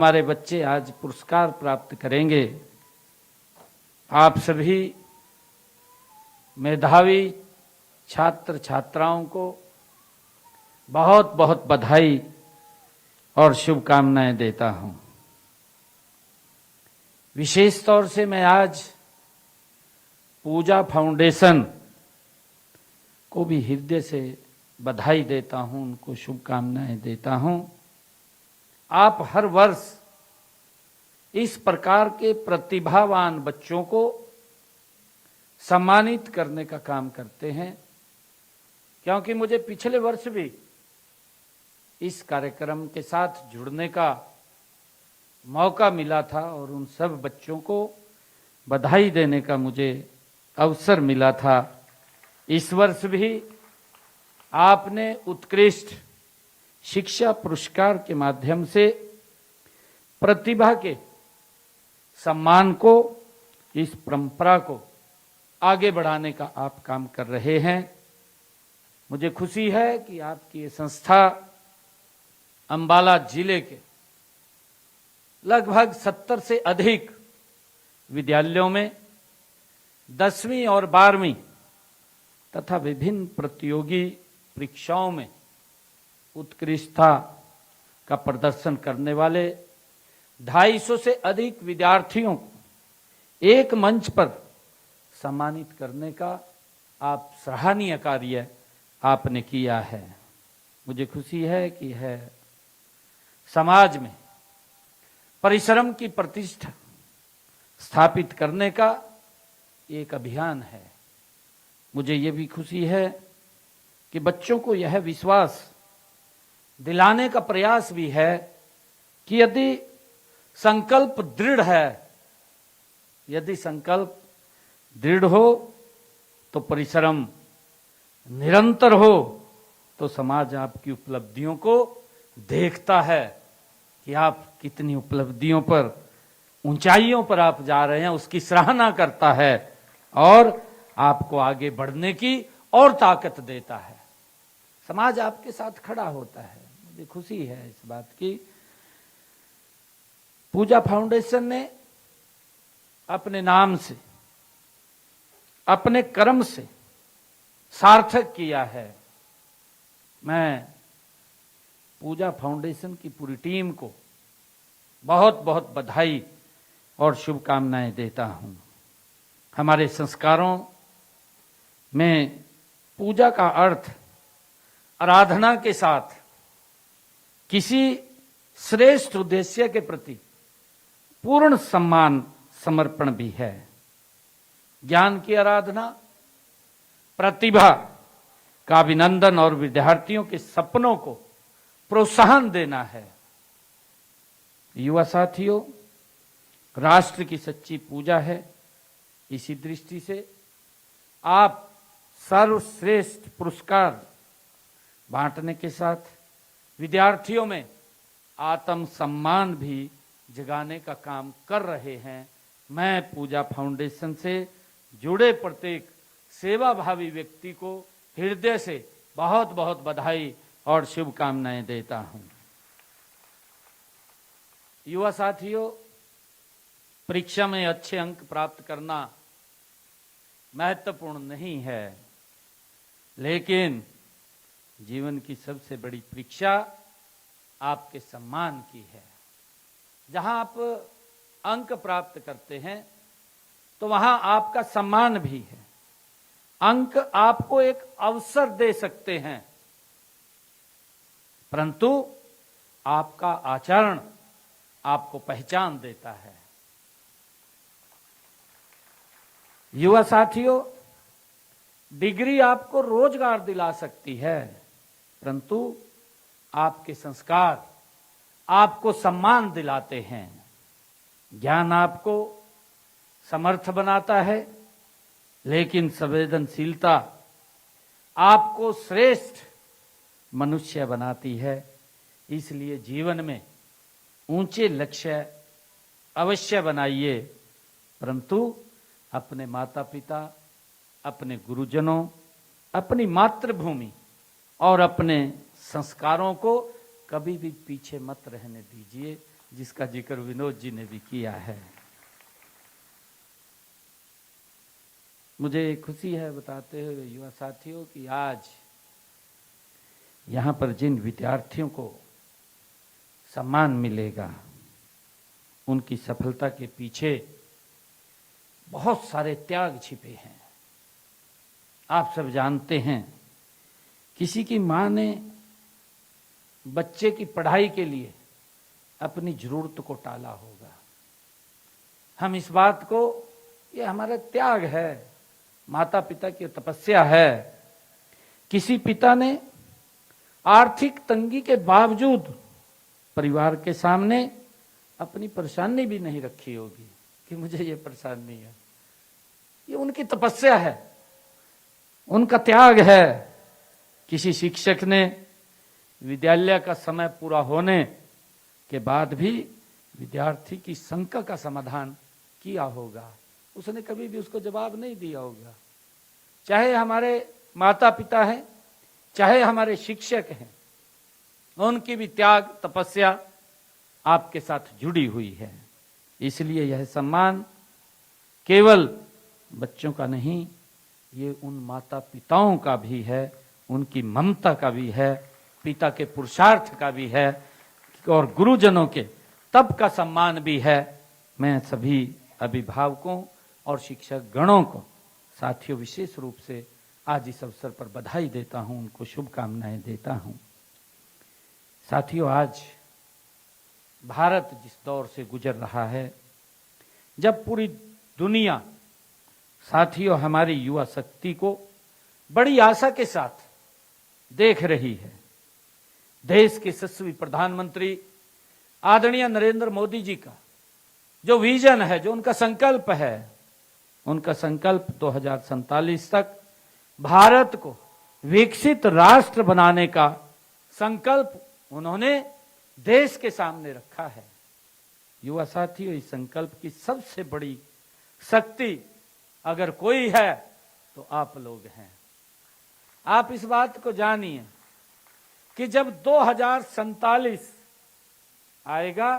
हमारे बच्चे आज पुरस्कार प्राप्त करेंगे। आप सभी मेधावी छात्र छात्राओं को बहुत बहुत बधाई और शुभकामनाएं देता हूं। विशेष तौर से मैं आज पूजा फाउंडेशन को भी हृदय से बधाई देता हूं, उनको शुभकामनाएं देता हूं। आप हर वर्ष इस प्रकार के प्रतिभावान बच्चों को सम्मानित करने का काम करते हैं, क्योंकि मुझे पिछले वर्ष भी इस कार्यक्रम के साथ जुड़ने का मौका मिला था और उन सब बच्चों को बधाई देने का मुझे अवसर मिला था। इस वर्ष भी आपने उत्कृष्ट शिक्षा पुरस्कार के माध्यम से प्रतिभा के सम्मान को, इस परंपरा को आगे बढ़ाने का आप काम कर रहे हैं। मुझे खुशी है कि आपकी ये संस्था अंबाला जिले के लगभग 70 से अधिक विद्यालयों में 10वीं और 12वीं तथा विभिन्न प्रतियोगी परीक्षाओं में उत्कृष्टता का प्रदर्शन करने वाले 250 से अधिक विद्यार्थियों को एक मंच पर सम्मानित करने का आप सराहनीय कार्य आपने किया है। मुझे खुशी है कि है समाज में परिश्रम की प्रतिष्ठा स्थापित करने का एक अभियान है। मुझे ये भी खुशी है कि बच्चों को यह विश्वास दिलाने का प्रयास भी है कि यदि संकल्प दृढ़ है, यदि संकल्प दृढ़ हो तो परिश्रम निरंतर हो तो समाज आपकी उपलब्धियों को देखता है कि आप कितनी उपलब्धियों पर, ऊंचाइयों पर आप जा रहे हैं, उसकी सराहना करता है और आपको आगे बढ़ने की और ताकत देता है। समाज आपके साथ खड़ा होता है। मुझे खुशी है इस बात की। पूजा फाउंडेशन ने अपने नाम से, अपने कर्म से सार्थक किया है। मैं पूजा फाउंडेशन की पूरी टीम को बहुत बहुत बधाई और शुभकामनाएं देता हूं। हमारे संस्कारों में पूजा का अर्थ आराधना के साथ किसी श्रेष्ठ उद्देश्य के प्रति पूर्ण सम्मान समर्पण भी है। ज्ञान की आराधना, प्रतिभा का अभिनंदन और विद्यार्थियों के सपनों को प्रोत्साहन देना है। युवा साथियों, राष्ट्र की सच्ची पूजा है। इसी दृष्टि से आप सर्वश्रेष्ठ पुरस्कार बांटने के साथ विद्यार्थियों में आत्म सम्मान भी जगाने का काम कर रहे हैं। मैं पूजा फाउंडेशन से जुड़े प्रत्येक सेवाभावी व्यक्ति को हृदय से बहुत बहुत बधाई और शुभकामनाएं देता हूं। युवा साथियों, परीक्षा में अच्छे अंक प्राप्त करना महत्वपूर्ण नहीं है, लेकिन जीवन की सबसे बड़ी परीक्षा आपके सम्मान की है। जहां आप अंक प्राप्त करते हैं तो वहां आपका सम्मान भी है। अंक आपको एक अवसर दे सकते हैं, परंतु आपका आचरण आपको पहचान देता है। युवा साथियों, डिग्री आपको रोजगार दिला सकती है, परंतु आपके संस्कार आपको सम्मान दिलाते हैं। ज्ञान आपको समर्थ बनाता है, लेकिन संवेदनशीलता आपको श्रेष्ठ मनुष्य बनाती है। इसलिए जीवन में ऊंचे लक्ष्य अवश्य बनाइए, परंतु अपने माता पिता, अपने गुरुजनों, अपनी मातृभूमि और अपने संस्कारों को कभी भी पीछे मत रहने दीजिए। जिसका जिक्र विनोद जी ने भी किया है। मुझे खुशी है बताते हुए युवा साथियों कि आज यहाँ पर जिन विद्यार्थियों को सम्मान मिलेगा, उनकी सफलता के पीछे बहुत सारे त्याग छिपे हैं। आप सब जानते हैं, किसी की माँ ने बच्चे की पढ़ाई के लिए अपनी जरूरत को टाला होगा। हम इस बात को, ये हमारा त्याग है, माता पिता की तपस्या है। किसी पिता ने आर्थिक तंगी के बावजूद परिवार के सामने अपनी परेशानी भी नहीं रखी होगी कि मुझे ये परेशानी है। ये उनकी तपस्या है, उनका त्याग है। किसी शिक्षक ने विद्यालय का समय पूरा होने के बाद भी विद्यार्थी की शंका का समाधान किया होगा। उसने कभी भी उसको जवाब नहीं दिया होगा। चाहे हमारे माता पिता हैं, चाहे हमारे शिक्षक हैं, उनकी भी त्याग तपस्या आपके साथ जुड़ी हुई है। इसलिए यह सम्मान केवल बच्चों का नहीं, ये उन माता पिताओं का भी है, उनकी ममता का भी है, पिता के पुरुषार्थ का भी है और गुरुजनों के तब का सम्मान भी है। मैं सभी अभिभावकों और शिक्षक गणों को, साथियों, विशेष रूप से आज इस अवसर पर बधाई देता हूं, उनको शुभकामनाएं देता हूं। साथियों, आज भारत जिस दौर से गुजर रहा है, जब पूरी दुनिया साथियों हमारी युवा शक्ति को बड़ी आशा के साथ देख रही है, देश के यशस्वी प्रधानमंत्री आदरणीय नरेंद्र मोदी जी का जो विजन है, जो उनका संकल्प है, उनका संकल्प 2047 तक भारत को विकसित राष्ट्र बनाने का संकल्प उन्होंने देश के सामने रखा है। युवा साथियों, इस संकल्प की सबसे बड़ी शक्ति अगर कोई है तो आप लोग हैं। आप इस बात को जानिए कि जब 2047 आएगा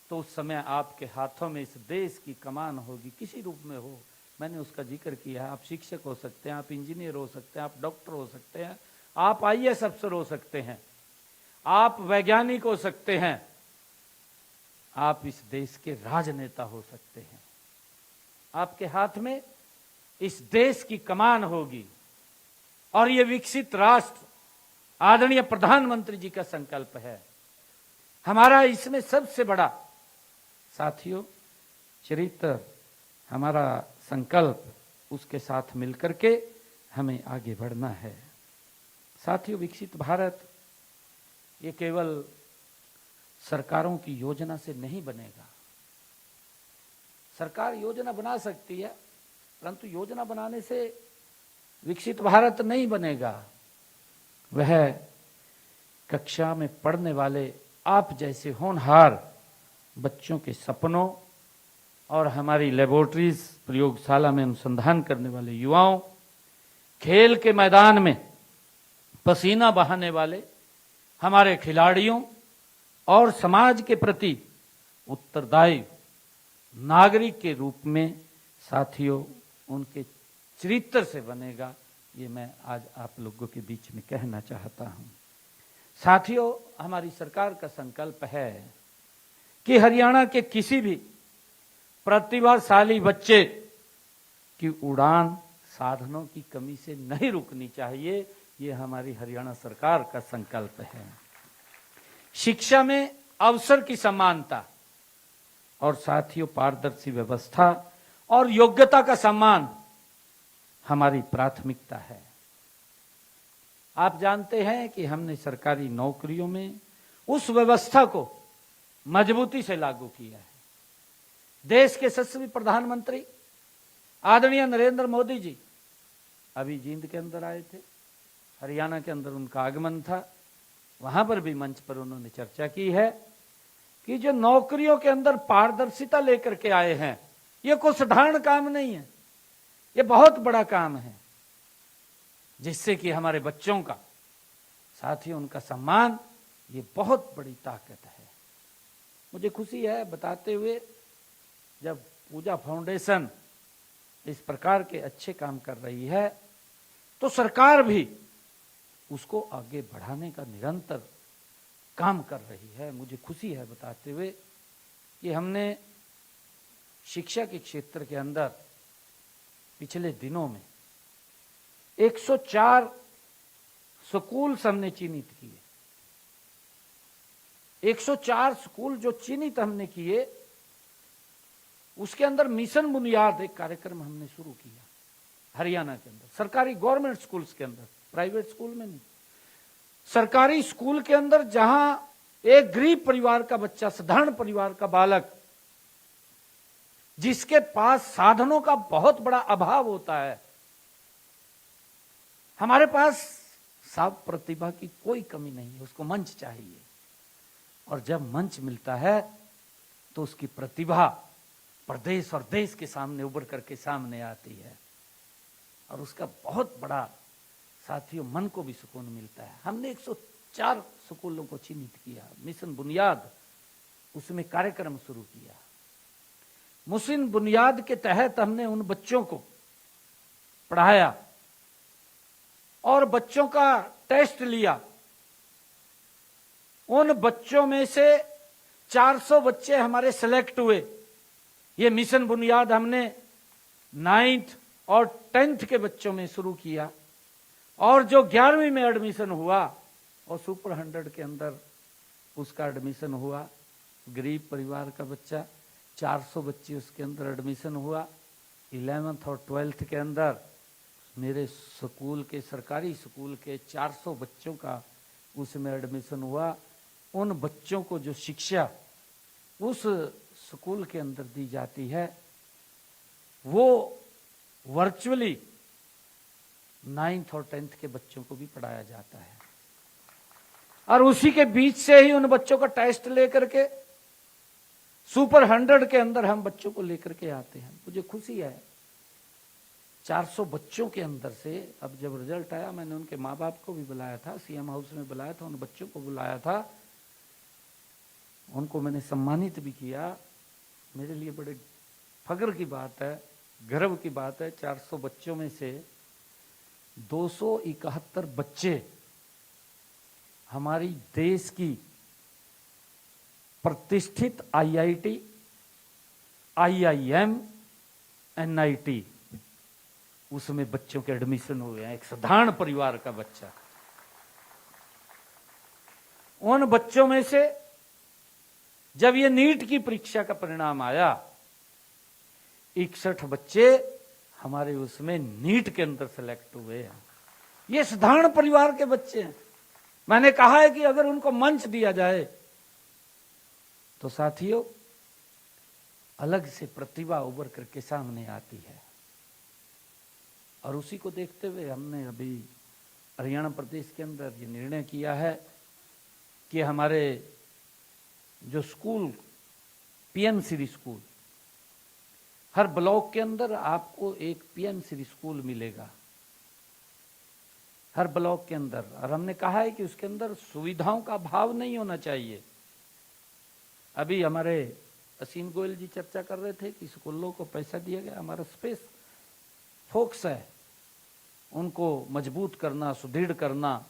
तो उस समय आपके हाथों में इस देश की कमान होगी, किसी रूप में हो। मैंने उसका जिक्र किया है। आप शिक्षक हो सकते हैं, आप इंजीनियर हो सकते हैं, आप डॉक्टर हो सकते हैं, आप आईएएस अफसर हो सकते हैं, आप वैज्ञानिक हो सकते हैं, आप इस देश के राजनेता हो सकते हैं। आपके हाथ में इस देश की कमान होगी और ये विकसित राष्ट्र आदरणीय प्रधानमंत्री जी का संकल्प है। हमारा इसमें सबसे बड़ा साथियों चरित्र, हमारा संकल्प, उसके साथ मिलकर के हमें आगे बढ़ना है। साथियों, विकसित भारत ये केवल सरकारों की योजना से नहीं बनेगा। सरकार योजना बना सकती है, परंतु योजना बनाने से विकसित भारत नहीं बनेगा। वह कक्षा में पढ़ने वाले आप जैसे होनहार बच्चों के सपनों और हमारी लेबोरेटरीज, प्रयोगशाला में अनुसंधान करने वाले युवाओं, खेल के मैदान में पसीना बहाने वाले हमारे खिलाड़ियों और समाज के प्रति उत्तरदायी नागरिक के रूप में साथियों उनके चरित्र से बनेगा। ये मैं आज आप लोगों के बीच में कहना चाहता हूं। साथियों, हमारी सरकार का संकल्प है कि हरियाणा के किसी भी प्रतिभाशाली बच्चे की उड़ान साधनों की कमी से नहीं रुकनी चाहिए। ये हमारी हरियाणा सरकार का संकल्प है। शिक्षा में अवसर की समानता और साथियों पारदर्शी व्यवस्था और योग्यता का सम्मान हमारी प्राथमिकता है। आप जानते हैं कि हमने सरकारी नौकरियों में उस व्यवस्था को मजबूती से लागू किया है। देश के यशस्वी प्रधानमंत्री आदरणीय नरेंद्र मोदी जी अभी जींद के अंदर आए थे, हरियाणा के अंदर उनका आगमन था। वहां पर भी मंच पर उन्होंने चर्चा की है कि जो नौकरियों के अंदर पारदर्शिता लेकर के आए हैं, ये कोई साधारण काम नहीं है, ये बहुत बड़ा काम है, जिससे कि हमारे बच्चों का, साथियों, उनका सम्मान, ये बहुत बड़ी ताकत है। मुझे खुशी है बताते हुए, जब पूजा फाउंडेशन इस प्रकार के अच्छे काम कर रही है तो सरकार भी उसको आगे बढ़ाने का निरंतर काम कर रही है। मुझे खुशी है बताते हुए कि हमने शिक्षा के क्षेत्र के अंदर पिछले दिनों में 104 स्कूल्स हमने चिन्हित किए। 104 स्कूल जो चिन्हित हमने किए, उसके अंदर मिशन बुनियाद एक कार्यक्रम हमने शुरू किया हरियाणा के अंदर, सरकारी गवर्नमेंट स्कूल्स के अंदर, प्राइवेट स्कूल में नहीं, सरकारी स्कूल के अंदर, जहां एक गरीब परिवार का बच्चा, साधारण परिवार का बालक, जिसके पास साधनों का बहुत बड़ा अभाव होता है। हमारे पास सब प्रतिभा की कोई कमी नहीं है, उसको मंच चाहिए, और जब मंच मिलता है तो उसकी प्रतिभा प्रदेश और देश के सामने उभर करके सामने आती है, और उसका बहुत बड़ा साथियों मन को भी सुकून मिलता है। हमने 104 स्कूलों को चिन्हित किया, मिशन बुनियाद उसमें कार्यक्रम शुरू किया। मिशन बुनियाद के तहत हमने उन बच्चों को पढ़ाया और बच्चों का टेस्ट लिया। उन बच्चों में से 400 बच्चे हमारे सिलेक्ट हुए। ये मिशन बुनियाद हमने 9th और 10th के बच्चों में शुरू किया, और जो 11वीं में एडमिशन हुआ और सुपर 100 के अंदर उसका एडमिशन हुआ, गरीब परिवार का बच्चा, 400 बच्चे उसके अंदर एडमिशन हुआ। 11th और 12th के अंदर मेरे स्कूल के, सरकारी स्कूल के 400 बच्चों का उसमें एडमिशन हुआ। उन बच्चों को जो शिक्षा उस स्कूल के अंदर दी जाती है, वो वर्चुअली 9th और 10th के बच्चों को भी पढ़ाया जाता है, और उसी के बीच से ही उन बच्चों का टेस्ट लेकर के सुपर 100 के अंदर हम बच्चों को लेकर के आते हैं। मुझे खुशी है 400 बच्चों के अंदर से अब जब रिजल्ट आया, मैंने उनके माँ बाप को भी बुलाया था, सीएम हाउस में बुलाया था, उन बच्चों को बुलाया था, उनको मैंने सम्मानित भी किया। मेरे लिए बड़े फख्र की बात है, गर्व की बात है, 400 बच्चों में से 271 बच्चे हमारी देश की प्रतिष्ठित IIT, IIM, NIT, उसमें बच्चों के एडमिशन हुए हैं। एक साधारण परिवार का बच्चा, उन बच्चों में से जब ये नीट की परीक्षा का परिणाम आया, 61 बच्चे हमारे उसमें नीट के अंदर सेलेक्ट हुए हैं। ये साधारण परिवार के बच्चे हैं। मैंने कहा है कि अगर उनको मंच दिया जाए तो साथियों अलग से प्रतिभा उभर करके सामने आती है, और उसी को देखते हुए हमने अभी हरियाणा प्रदेश के अंदर ये निर्णय किया है कि हमारे जो स्कूल, PM श्री स्कूल, हर ब्लॉक के अंदर आपको एक PM श्री स्कूल मिलेगा, हर ब्लॉक के अंदर। और हमने कहा है कि उसके अंदर सुविधाओं का अभाव नहीं होना चाहिए। अभी हमारे असीम गोयल जी चर्चा कर रहे थे कि स्कूलों को पैसा दिया गया, हमारा स्पेस फोकस है उनको मजबूत करना, सुदृढ़ करना,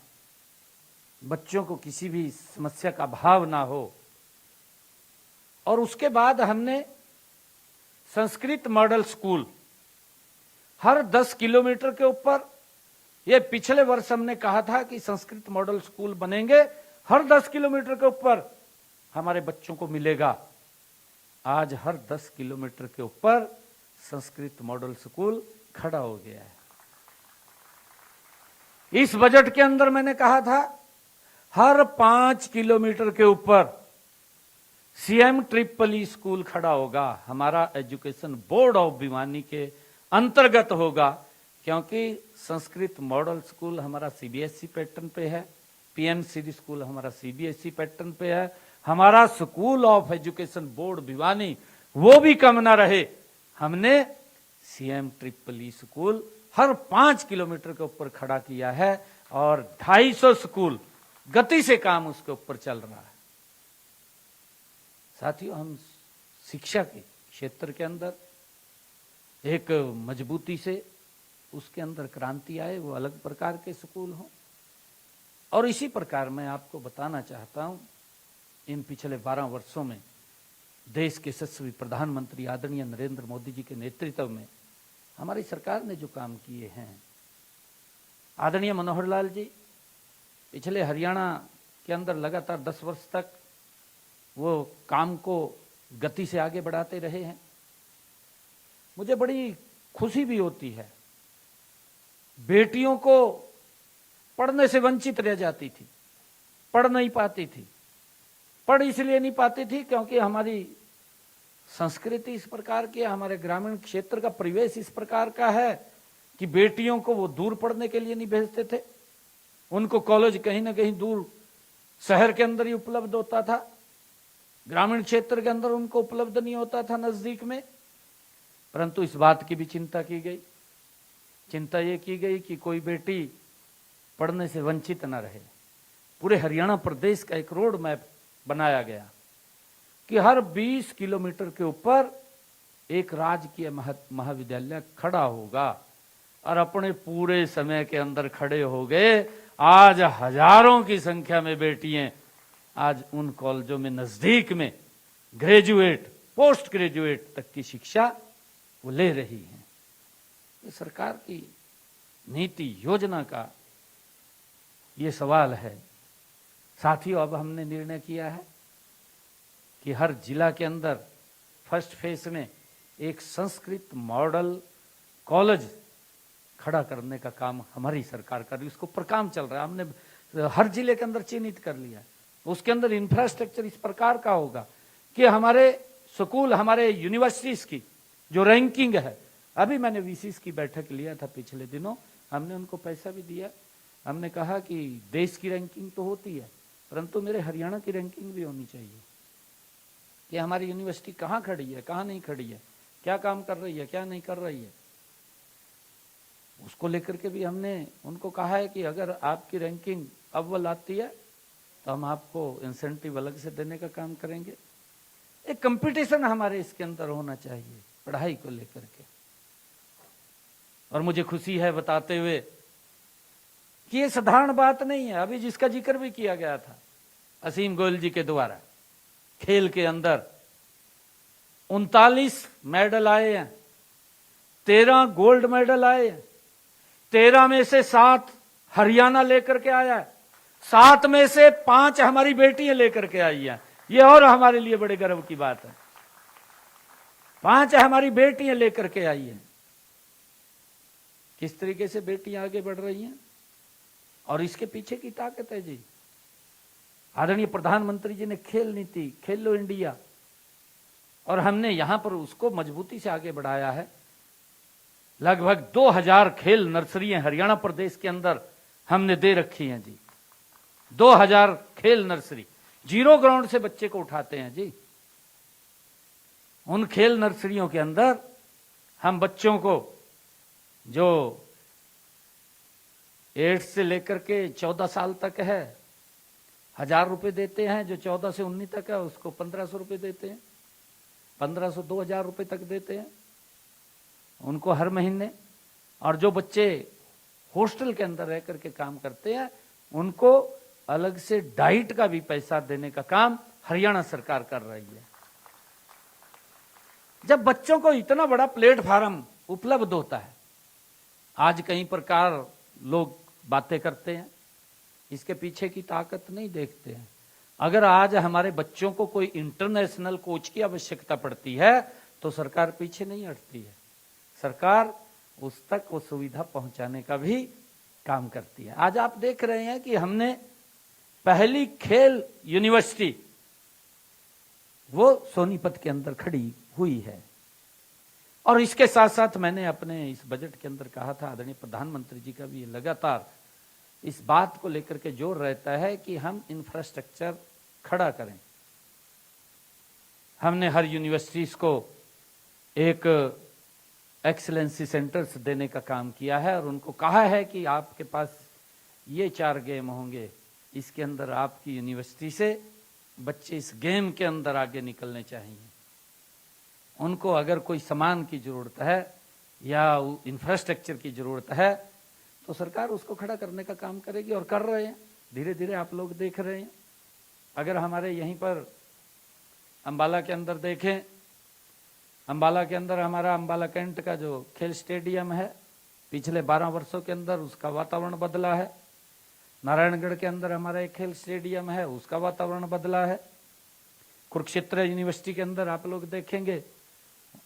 बच्चों को किसी भी समस्या का अभाव ना हो। और उसके बाद हमने संस्कृत मॉडल स्कूल हर 10 किलोमीटर के ऊपर, ये पिछले वर्ष हमने कहा था कि संस्कृत मॉडल स्कूल बनेंगे, हर 10 किलोमीटर के ऊपर हमारे बच्चों को मिलेगा। आज हर 10 किलोमीटर के ऊपर संस्कृत मॉडल स्कूल खड़ा हो गया है। इस बजट के अंदर मैंने कहा था हर 5 किलोमीटर के ऊपर CM ट्रिपल E स्कूल खड़ा होगा, हमारा एजुकेशन बोर्ड ऑफ भिवानी के अंतर्गत होगा, क्योंकि संस्कृत मॉडल स्कूल हमारा CBSE पैटर्न पे है, PM श्री स्कूल हमारा CBSE पैटर्न पे है, हमारा school of education board Bhiwani वो भी कम ना रहे, हमने CM ट्रिपल E स्कूल हर 5 किलोमीटर के ऊपर खड़ा किया है, और 250 स्कूल गति से काम उसके ऊपर चल रहा है। साथियों, हम शिक्षा के क्षेत्र के अंदर एक मजबूती से उसके अंदर क्रांति आए, वो अलग प्रकार के स्कूल हों। और इसी प्रकार मैं आपको बताना चाहता हूं, इन पिछले 12 वर्षों में देश के यशस्वी प्रधानमंत्री आदरणीय नरेंद्र मोदी जी के नेतृत्व में हमारी सरकार ने जो काम किए हैं, आदरणीय मनोहर लाल जी पिछले हरियाणा के अंदर लगातार 10 वर्ष तक वो काम को गति से आगे बढ़ाते रहे हैं। मुझे बड़ी खुशी भी होती है, बेटियों को पढ़ने से वंचित रह जाती थी, पढ़ नहीं पाती थी। पढ़ इसलिए नहीं पाती थी क्योंकि हमारी संस्कृति इस प्रकार की है, हमारे ग्रामीण क्षेत्र का परिवेश इस प्रकार का है कि बेटियों को वो दूर पढ़ने के लिए नहीं भेजते थे। उनको कॉलेज कहीं ना कहीं दूर शहर के अंदर ही उपलब्ध होता था, ग्रामीण क्षेत्र के अंदर उनको उपलब्ध नहीं होता था नजदीक में। परंतु इस बात की भी चिंता की गई, चिंता ये की गई कि कोई बेटी पढ़ने से वंचित न रहे। पूरे हरियाणा प्रदेश का एक रोड मैप बनाया गया कि हर 20 किलोमीटर के ऊपर एक राजकीय महाविद्यालय खड़ा होगा, और अपने पूरे समय के अंदर खड़े हो गए। आज हजारों की संख्या में बेटियां आज उन कॉलेजों में नजदीक में ग्रेजुएट, पोस्ट ग्रेजुएट तक की शिक्षा वो ले रही हैं। ये सरकार की नीति योजना का ये सवाल है। साथियों, अब हमने निर्णय किया है कि हर जिला के अंदर फर्स्ट फेज में एक संस्कृत मॉडल कॉलेज खड़ा करने का काम हमारी सरकार कर रही है। उसको पर काम चल रहा है, हमने हर जिले के अंदर चिन्हित कर लिया। उसके अंदर इंफ्रास्ट्रक्चर इस प्रकार का होगा कि हमारे स्कूल, हमारे यूनिवर्सिटीज की जो रैंकिंग है, अभी मैंने वीसीस की बैठक लिया था पिछले दिनों, हमने उनको पैसा भी दिया। हमने कहा कि देश की रैंकिंग तो होती है, परंतु मेरे हरियाणा की रैंकिंग भी होनी चाहिए कि हमारी यूनिवर्सिटी कहाँ खड़ी है, कहाँ नहीं खड़ी है, क्या काम कर रही है, क्या नहीं कर रही है। उसको लेकर के भी हमने उनको कहा है कि अगर आपकी रैंकिंग अव्वल आती है तो हम आपको इंसेंटिव अलग से देने का काम करेंगे। एक कंपटीशन हमारे इसके अंदर होना चाहिए पढ़ाई को लेकर के। और मुझे खुशी है बताते हुए कि ये साधारण बात नहीं है। अभी जिसका जिक्र भी किया गया था असीम गोयल जी के द्वारा, खेल के अंदर 39 मेडल आए हैं, 13 गोल्ड मेडल आए हैं, 13 में से 7 हरियाणा लेकर के आया है, 7 में से 5 हमारी बेटियां लेकर के आई हैं। ये और हमारे लिए बड़े गर्व की बात है। 5 हमारी बेटियां लेकर के आई हैं। किस तरीके से बेटियां आगे बढ़ रही हैं और इसके पीछे की ताकत है जी। आदरणीय प्रधानमंत्री जी ने खेल नीति, खेलो इंडिया, और हमने यहां पर उसको मजबूती से आगे बढ़ाया है। लगभग 2000 खेल नर्सरियां हरियाणा प्रदेश के अंदर हमने दे रखी हैं जी। 2000 खेल नर्सरी, जीरो ग्राउंड से बच्चे को उठाते हैं जी। उन खेल नर्सरियों के अंदर हम बच्चों को जो 8 से लेकर के 14 साल तक है 1000 रुपए देते हैं, जो 14 से 19 तक है उसको 1500 रुपए देते हैं, 1500 2000 रुपए तक देते हैं उनको हर महीने। और जो बच्चे हॉस्टल के अंदर रह करके काम करते हैं उनको अलग से डाइट का भी पैसा देने का काम हरियाणा सरकार कर रही है। जब बच्चों को इतना बड़ा प्लेटफॉर्म उपलब्ध होता है, आज कई प्रकार लोग बातें करते हैं, इसके पीछे की ताकत नहीं देखते हैं। अगर आज हमारे बच्चों को कोई इंटरनेशनल कोच की आवश्यकता पड़ती है तो सरकार पीछे नहीं हटती है, सरकार उस तक वो सुविधा पहुंचाने का भी काम करती है। आज आप देख रहे हैं कि हमने पहली खेल यूनिवर्सिटी वो सोनीपत के अंदर खड़ी हुई है। और इसके साथ साथ मैंने अपने इस बजट के अंदर कहा था, आदरणीय प्रधानमंत्री जी का भी लगातार इस बात को लेकर के जोर रहता है कि हम इंफ्रास्ट्रक्चर खड़ा करें। हमने हर यूनिवर्सिटीज को एक एक्सीलेंसी सेंटर्स देने का काम किया है और उनको कहा है कि आपके पास ये 4 गेम होंगे, इसके अंदर आपकी यूनिवर्सिटी से बच्चे इस गेम के अंदर आगे निकलने चाहिए। उनको अगर कोई सामान की जरूरत है या इंफ्रास्ट्रक्चर की जरूरत है तो सरकार उसको खड़ा करने का काम करेगी, और कर रहे हैं धीरे धीरे, आप लोग देख रहे हैं। अगर हमारे यहीं पर अंबाला के अंदर देखें, अंबाला के अंदर हमारा अंबाला कैंट का जो खेल स्टेडियम है, पिछले 12 वर्षों के अंदर उसका वातावरण बदला है। नारायणगढ़ के अंदर हमारा एक खेल स्टेडियम है, उसका वातावरण बदला है। कुरुक्षेत्र यूनिवर्सिटी के अंदर आप लोग देखेंगे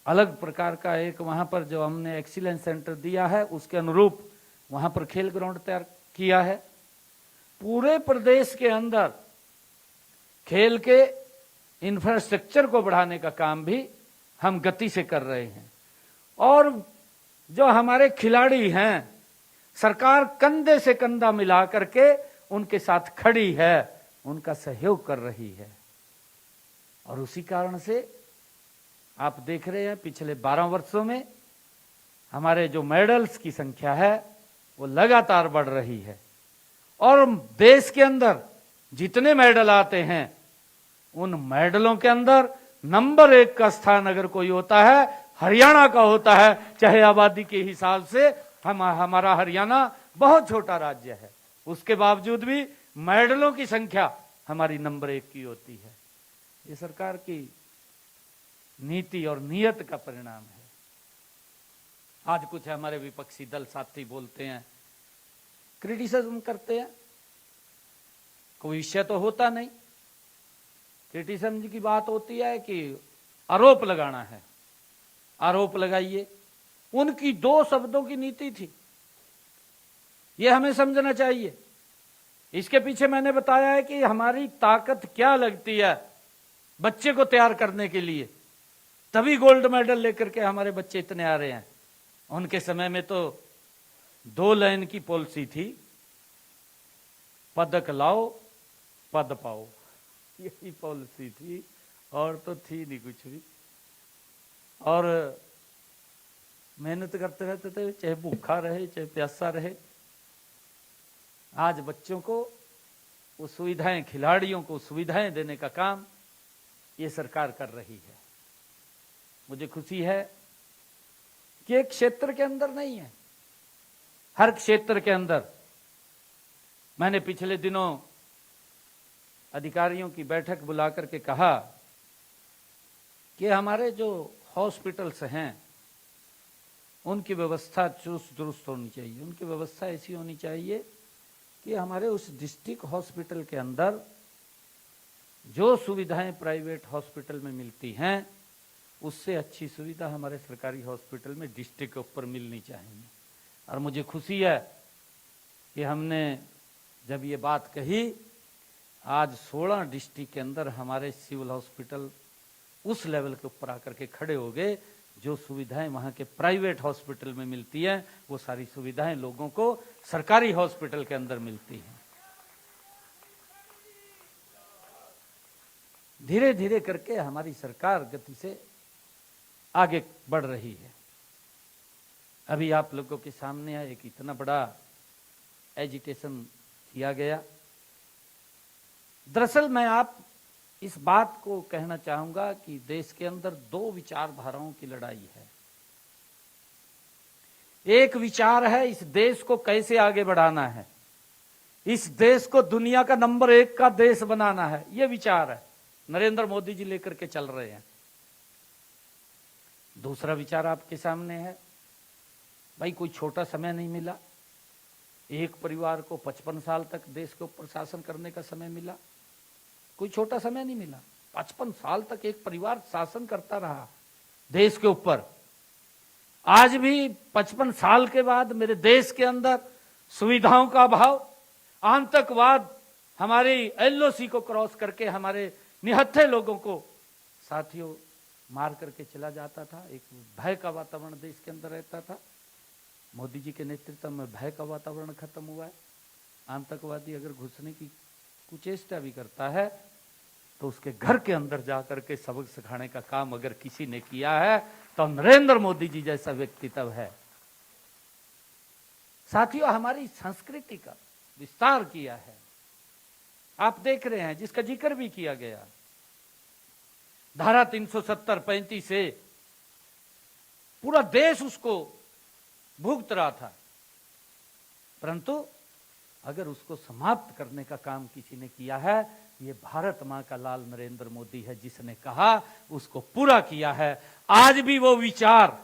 अलग प्रकार का एक वहां पर जो हमने एक्सीलेंस सेंटर दिया है, उसके अनुरूप वहां पर खेल ग्राउंड तैयार किया है। पूरे प्रदेश के अंदर खेल के इंफ्रास्ट्रक्चर को बढ़ाने का काम भी हम गति से कर रहे हैं, और जो हमारे खिलाड़ी हैं, सरकार कंधे से कंधा मिला करके उनके साथ खड़ी है, उनका सहयोग कर रही है। और उसी कारण से आप देख रहे हैं पिछले 12 वर्षों में हमारे जो मेडल्स की संख्या है वो लगातार बढ़ रही है। और देश के अंदर जितने मेडल आते हैं उन मेडलों के अंदर नंबर 1 का स्थान अगर कोई होता है, हरियाणा का होता है। चाहे आबादी के हिसाब से हमारा हरियाणा बहुत छोटा राज्य है, उसके बावजूद भी मेडलों की संख्या हमारी नंबर 1 की होती है। ये सरकार की नीति और नियत का परिणाम है। आज कुछ हमारे विपक्षी दल साथी बोलते हैं, क्रिटिसिज्म करते हैं, कोई विषय तो होता नहीं। क्रिटिसिज्म की बात होती है कि आरोप लगाना है, आरोप लगाइए। उनकी 2 शब्दों की नीति थी, यह हमें समझना चाहिए। इसके पीछे मैंने बताया है कि हमारी ताकत क्या लगती है बच्चे को तैयार करने के लिए, तभी गोल्ड मेडल लेकर के हमारे बच्चे इतने आ रहे हैं। उनके समय में तो 2 लाइन की पॉलिसी थी, पदक लाओ पद पाओ, यही पॉलिसी थी, और तो थी नहीं कुछ भी। और मेहनत करते रहते थे, चाहे भूखा रहे चाहे प्यासा रहे। आज बच्चों को वो सुविधाएं, खिलाड़ियों को सुविधाएं देने का काम ये सरकार कर रही है। मुझे खुशी है कि एक क्षेत्र के अंदर नहीं है, हर क्षेत्र के अंदर। मैंने पिछले दिनों अधिकारियों की बैठक बुला करके कहा कि हमारे जो हॉस्पिटल्स हैं उनकी व्यवस्था चुस्त दुरुस्त होनी चाहिए। उनकी व्यवस्था ऐसी होनी चाहिए कि हमारे उस डिस्ट्रिक्ट हॉस्पिटल के अंदर जो सुविधाएं प्राइवेट हॉस्पिटल में मिलती हैं उससे अच्छी सुविधा हमारे सरकारी हॉस्पिटल में डिस्ट्रिक्ट के ऊपर मिलनी चाहिए। और मुझे खुशी है कि हमने जब ये बात कही, आज 16 डिस्ट्रिक्ट के अंदर हमारे सिविल हॉस्पिटल उस लेवल के ऊपर आकर के खड़े हो गए। जो सुविधाएं वहां के प्राइवेट हॉस्पिटल में मिलती हैं वो सारी सुविधाएं लोगों को सरकारी हॉस्पिटल के अंदर मिलती हैं। धीरे धीरे करके हमारी सरकार गति से आगे बढ़ रही है। अभी आप लोगों के सामने एक इतना बड़ा एजिटेशन किया गया। दरअसल मैं आप इस बात को कहना चाहूंगा कि देश के अंदर 2 विचारधाराओं की लड़ाई है। एक विचार है इस देश को कैसे आगे बढ़ाना है, इस देश को दुनिया का नंबर 1 का देश बनाना है, यह विचार है, नरेंद्र मोदी जी लेकर के चल रहे हैं। दूसरा विचार आपके सामने है, भाई कोई छोटा समय नहीं मिला, एक परिवार को 55 साल तक देश के ऊपर शासन करने का समय मिला, कोई छोटा समय नहीं मिला। 55 साल तक एक परिवार शासन करता रहा देश के ऊपर। आज भी 55 साल के बाद मेरे देश के अंदर सुविधाओं का अभाव, आतंकवाद हमारी एलओसी को क्रॉस करके हमारे निहत्थे लोगों को साथियों मार करके चला जाता था। एक भय का वातावरण देश के अंदर रहता था। मोदी जी के नेतृत्व में भय का वातावरण खत्म हुआ है। आतंकवादी अगर घुसने की कुचेष्टा भी करता है तो उसके घर के अंदर जाकर के सबक सिखाने का काम अगर किसी ने किया है तो नरेंद्र मोदी जी जैसा व्यक्तित्व है। साथियों, हमारी संस्कृति का विस्तार किया है। आप देख रहे हैं, जिसका जिक्र भी किया गया, धारा 370 35 से पूरा देश उसको भुगत रहा था, परंतु अगर उसको समाप्त करने का काम किसी ने किया है, ये भारत मां का लाल नरेंद्र मोदी है, जिसने कहा उसको पूरा किया है। आज भी वो विचार,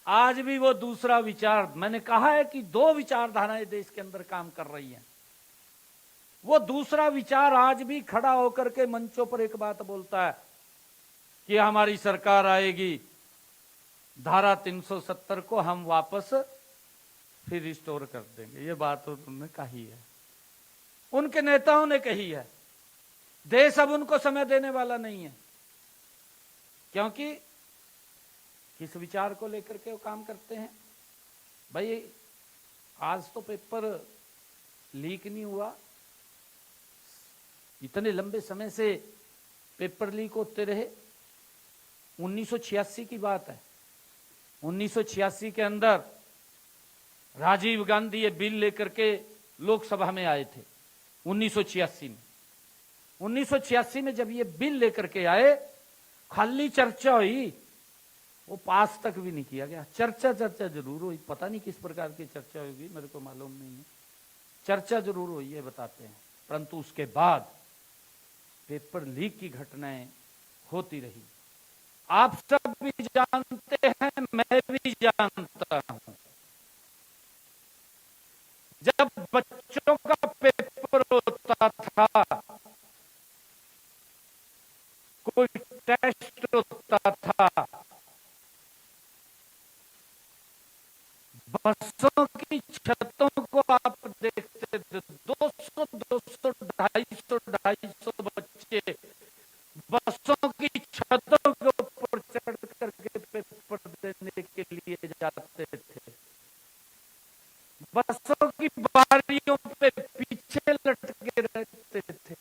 आज भी वो दूसरा विचार, मैंने कहा है कि दो विचारधाराएं देश के अंदर काम कर रही हैं। वो दूसरा विचार आज भी खड़ा होकर के मंचों पर एक बात बोलता है कि हमारी सरकार आएगी, धारा 370 को हम वापस फिर रिस्टोर कर देंगे। ये बात उन्होंने कही है, उनके नेताओं ने कही है। देश अब उनको समय देने वाला नहीं है, क्योंकि किस विचार को लेकर के वो काम करते हैं। भाई आज तो पेपर लीक नहीं हुआ, इतने लंबे समय से पेपर लीक होते रहे। 1986 की बात है, 1986 के अंदर राजीव गांधी ये बिल लेकर के लोकसभा में आए थे। 1986 में 1986 में जब ये बिल लेकर के आए, खाली चर्चा हुई, वो पास तक भी नहीं किया गया। चर्चा जरूर हुई, पता नहीं किस प्रकार की चर्चा होगी, मेरे को मालूम नहीं है। चर्चा जरूर हुई, ये बताते हैं, परंतु उसके बाद पेपर लीक की घटनाएं होती रही। आप सब भी जानते हैं, मैं भी जानता हूं, जब बच्चों का पेपर होता था, कोई टेस्ट होता था, बसों की छतों को आप देखते थे, 200 200 250 बच्चे बसों की छतों के ऊपर चढ़ करके पेपर देने के लिए जाते थे। बसों की बारियों पे पीछे लटके रहते थे,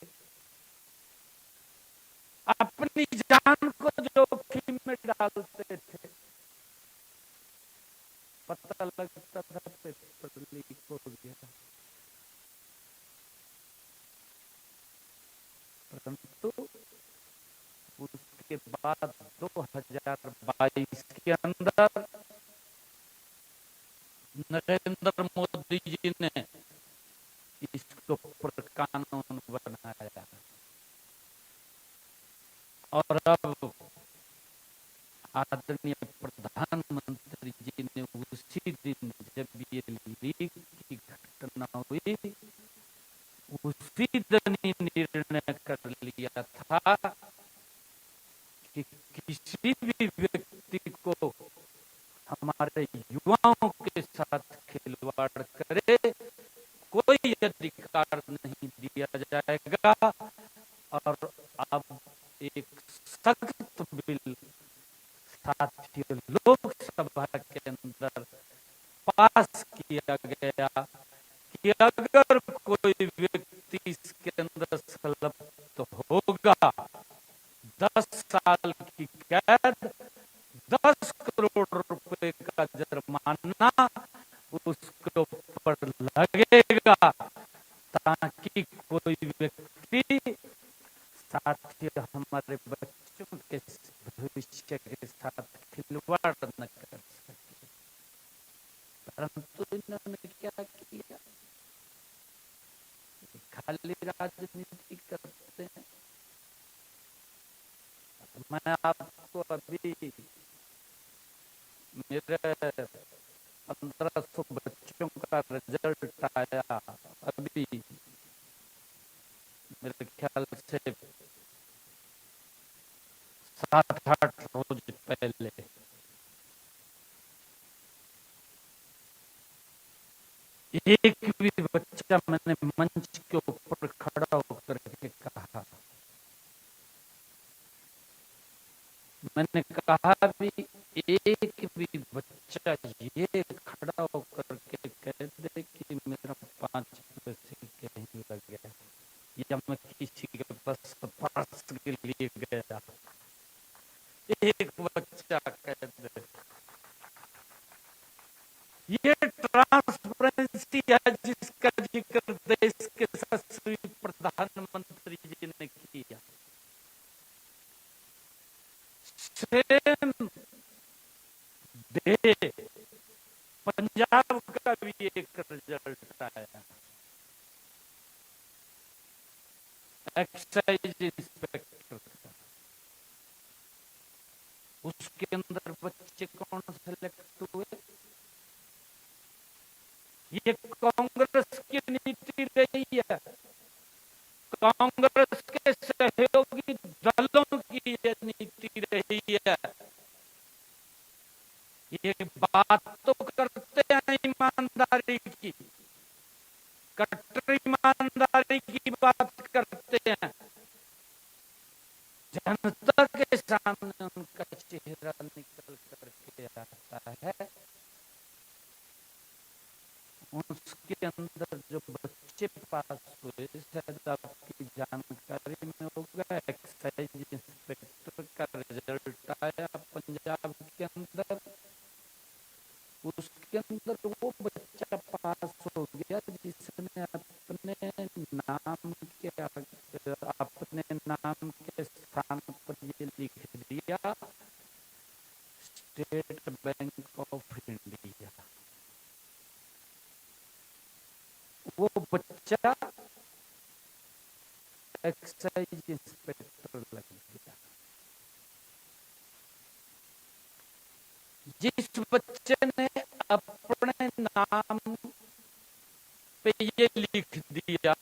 अपनी जान को जोखिम में डालते थे। पता लगता था पेपर लीक हो गया, परंतु उसके बाद 2022 के अंदर नरेंद्र मोदी जी ने इसको पर कानून बनाया, और अब आदरणीय प्रधानमंत्री जी ने उसी दिन जब ये लीक की घटना हुई, उसी दिन ही निर्णय कर लिया था कि किसी भी व्यक्ति को हमारे युवाओं के साथ खिलवाड़ करे, कोई अधिकार नहीं दिया जाएगा। और अब एक सख्त बिल साथियों लोकसभा के अंदर पास किया गया कि अगर कोई व्यक्ति इसके अंदर संलिप्त होगा, 10 साल की कैद, 10 करोड़ रुपए का जुर्माना उसके ऊपर लगेगा, ताकि कोई व्यक्ति साथियों हमारे बच्चों के भविष्य के साथ खिलवाड़ न कर सके। परंतु इन्होंने क्या किया, खाली राजनीति करते हैं। मैं आपको अभी मेरे 1500 बच्चों का रिजल्ट आया, अभी मेरे ख्याल से 7-8 रोज पहले। एक भी बच्चा, मैंने मंच के ऊपर खड़ा होकर के कहा, मैंने कहा भी एक भी बच्चा ये खड़ा होकर के कह दे कि मेरा 5 पैसे कहीं लग गया या मैं किसी के पास पास के लिए गया, एक बच्चा कह दे। ये ट्रांसपेरेंसी है जिसका जिक्र देश के सेम डे पंजाब का भी एक रिजल्ट आया, एक्साइज इंस्पेक्टर का। उसके अंदर बच्चे कौन सेलेक्ट हुए? ये कांग्रेस की नीति रही है, कांग्रेस के सहयोगी दलों की ये नीति रही है। ये बात तो करते हैं ईमानदारी की, कट्टर ईमानदारी की बात करते हैं, जनता के सामने उनका चेहरा निकल करके आता है। उसके अंदर जो बच्चे पास हुए, शायद आपकी जानकारी में होगा, एक्साइज इंस्पेक्टर का रिजल्ट आया पंजाब के अंदर। उसके अंदर वो बच्चा पास हो गया जिसने अपने नाम के स्थान पर ये लिख दिया, स्टेट बैंक ऑफ इंडिया। वो बच्चा एक्साइज इंस्पेक्टर लग गया। जिस बच्चे ने अपने नाम पे ये लिख दिया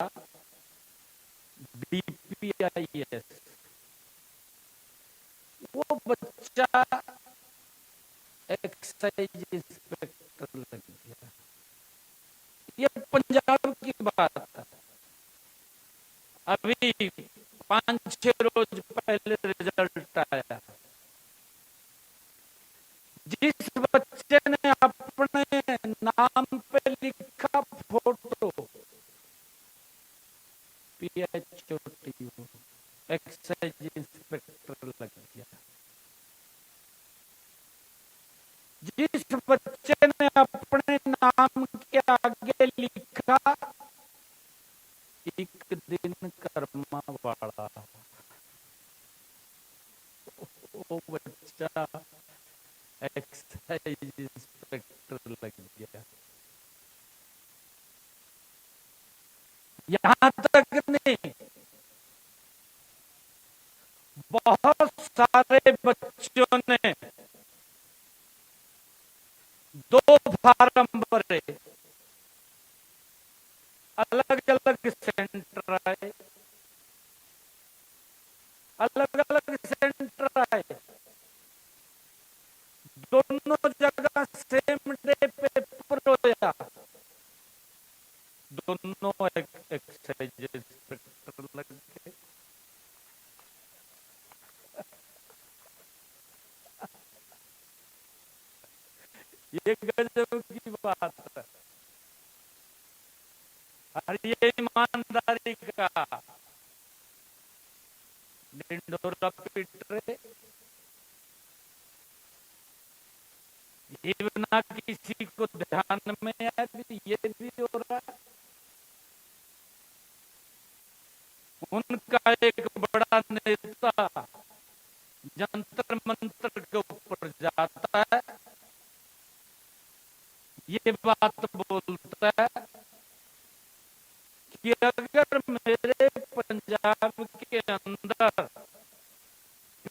DPIS, वो बच्चा एक्साइज इंस्पेक्टर लग गया। ये पंजाब की बात है। अभी 5-6 रोज पहले रिजल्ट आया। जिस बच्चे ने अपने नाम पे लिखा फोटो PHOTO, एक्साइज इंस्पेक्टर लग गया। जिस बच्चे ने अपने नाम के आगे लिखा एक दिन कर्मा वाला, वो बच्चा एक्साइज इंस्पेक्टर लग गया। यहां तक नहीं, बहुत सारे बच्चों ने 2 फार्म भरे, अलग अलग सेंटर आए, अलग अलग सेंटर आए, दोनों जगह सेम डे पेपर होया, दोनों एक्साइज इंस्पेक्टर लग गए। ये गजब की बात है। और ये ईमानदारी का ढिंढोरा पीट रहे, ये ना किसी को ध्यान में है, ये भी हो रहा है। उनका एक बड़ा नेता जंतर मंतर के ऊपर जाता है, ये बात बोलता है कि अगर मेरे पंजाब के अंदर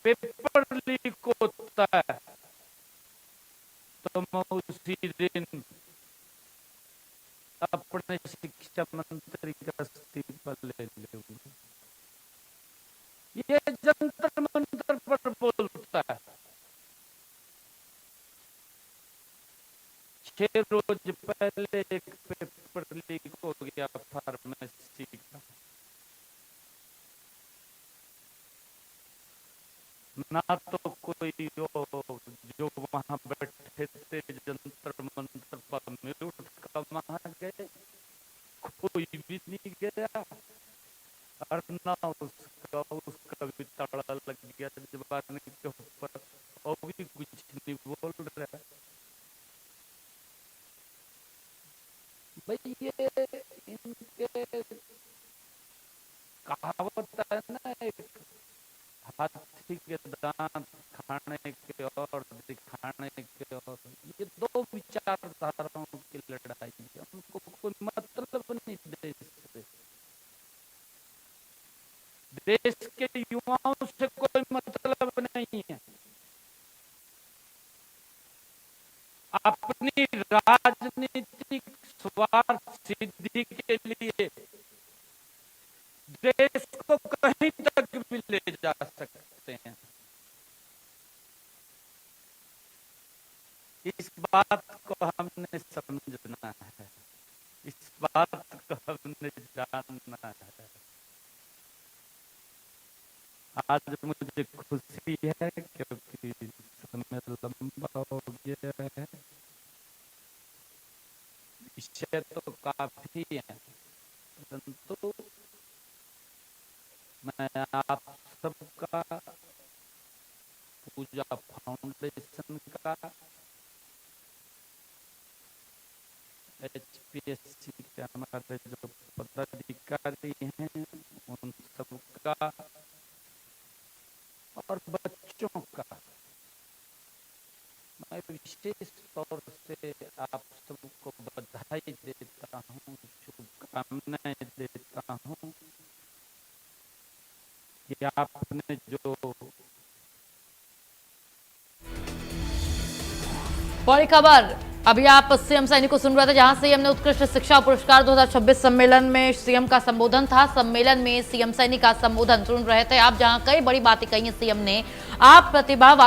पेपर लीक होता है तो मैं उसी दिन अपने शिक्षा मंत्री का इस्तीफा ले लूंगा। ये जंतर मंतर पर बोलता है। 6 रोज पहले एक पेपर लीक हो गया फार्मेसी का, ना तो कोई जो वहां बैठे थे जंतर मंतर पर म्यूट का वहां गए, कोई भी नहीं गया, और ना उसका भी ताला लग गया जबान के ऊपर, और भी कुछ नहीं बोल रहा। भाई ये इनके कहावत है ना, एक हाथी के दांत उठाने के और दिखाने के, और ये दो विचारधाराओं की लड़ाई है। उनको कोई मतलब नहीं देश से, देश के युवाओं से कोई मतलब नहीं है। अपनी राजनीतिक स्वार्थ सिद्धि के लिए देश को कहीं तक भी ले जा सकते हैं। इस बात को हमने समझना है, इस बात को हमने जानना है। आज मुझे खुशी है क्योंकि समय लंबा हो गया है, विषय तो काफी है, परंतु मैं आप सबका, पूजा फाउंडेशन का, HPSC के हमारे जो पदाधिकारी हैं उन सबका, और बच्चों का मैं विशेष तौर से आप सबको बधाई देता हूँ, शुभकामनाएं देता हूँ कि आपने जो बड़ी खबर, अभी आप सीएम सैनिक को सुन रहे थे, जहां सीएम ने उत्कृष्ट शिक्षा पुरस्कार 2026 सम्मेलन में सीएम का संबोधन था। सम्मेलन में सीएम सैनिक का संबोधन सुन रहे थे आप, जहां कई बड़ी बातें कही सीएम ने। आप प्रतिभावान